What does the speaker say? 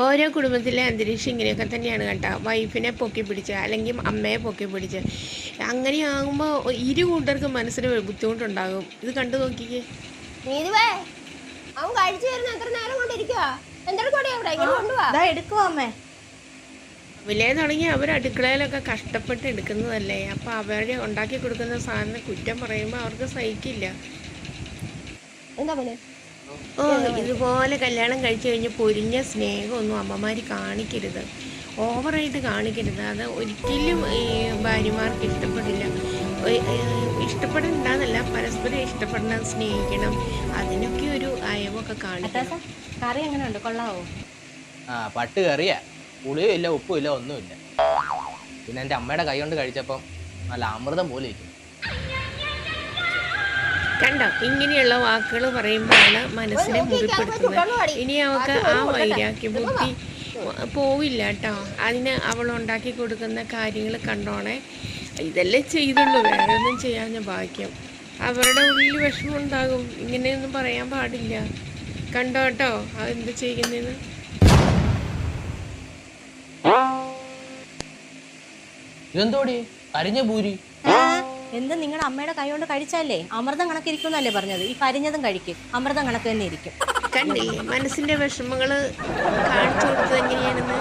ഓരോ കുടുംബത്തിലെ അന്തരീക്ഷം ഇങ്ങനെയൊക്കെ തന്നെയാണ് കേട്ടോ. വൈഫിനെ പൊക്കി പിടിച്ച് അല്ലെങ്കിൽ അമ്മയെ പൊക്കി പിടിച്ച് അങ്ങനെയാകുമ്പോൾ ഇരു കൂട്ടർക്കും മനസ്സിന് ബുദ്ധിമുട്ടുണ്ടാകും. ഇത് കണ്ടു നോക്കിക്കേ. അവൻ കഴിച്ചു വരുന്ന എത്ര നേരം കൊണ്ടിരിക്കുവാ? അമ്മേ വിലയെ തുടങ്ങി അവർ അടുക്കളയിലൊക്കെ കഷ്ടപ്പെട്ട് എടുക്കുന്നതല്ലേ. അപ്പോൾ അവർ ഉണ്ടാക്കി കൊടുക്കുന്ന സാധനം കുറ്റം പറയുമ്പോൾ അവർക്ക് സഹിക്കില്ല. ഇതുപോലെ കല്യാണം കഴിച്ചു കഴിഞ്ഞ് പൊരിഞ്ഞ സ്നേഹമൊന്നും അമ്മമാർ കാണിക്കരുത്, ഓവറായിട്ട് കാണിക്കരുത്. അത് ഒരിക്കലും ഭാര്യമാർക്ക് ഇഷ്ടപ്പെടില്ല. ഇഷ്ടപ്പെടണ്ടെന്നല്ല, പരസ്പരം ഇഷ്ടപ്പെടണം, സ്നേഹിക്കണം. അതിനൊക്കെ ഒരു അയവൊക്കെ കാണിക്കണം. കറി എങ്ങനെയുണ്ട്, കൊള്ളാവോ? പട്ട് കറിയാ, പുളിയും ഇല്ല ഉപ്പും ഇല്ല ഒന്നുമില്ല. പിന്നെ എൻ്റെ അമ്മയുടെ കൈ കൊണ്ട് കഴിച്ചപ്പം നല്ല അമൃതം പോലെ ഇരിക്കും. കണ്ടോ, ഇങ്ങനെയുള്ള വാക്കുകൾ പറയുമ്പോഴാണ് മനസ്സിനെ മുറിപ്പെടുത്തുന്നത്. ഇനി അവൾക്ക് ആ വൈരാഗ്യ ബുദ്ധി പോവില്ല കേട്ടോ. അതിന് അവൾ ഉണ്ടാക്കി കൊടുക്കുന്ന കാര്യങ്ങൾ കണ്ടോണേ. ഇതല്ലേ ചെയ്തുള്ളൂ, വേറെ ഒന്നും ചെയ്യാഞ്ഞ ഭാഗ്യം. അവരുടെ ഉള്ളിൽ വിഷമം ഉണ്ടാകും. ഇങ്ങനെയൊന്നും പറയാൻ പാടില്ല. കണ്ടോ കേട്ടോ അതെന്ത് ചെയ്യുന്നതെന്ന്. ഇതെന്തോടി കരിഞ്ഞ പൂരി? എന്ത്, നിങ്ങളുടെ അമ്മയുടെ കൈ കൊണ്ട് കഴിച്ചാലേ അമൃതം കണക്കിരിക്കുന്നല്ലേ പറഞ്ഞത്? ഈ കരിഞ്ഞതും കഴിക്കും, അമൃതം കണക്ക് തന്നെ ഇരിക്കും. കണ്ടില്ലേ മനസ്സിന്റെ വിഷമങ്ങൾ കാണിച്ചു കൊടുത്തത് എങ്ങനെയാണെന്ന്.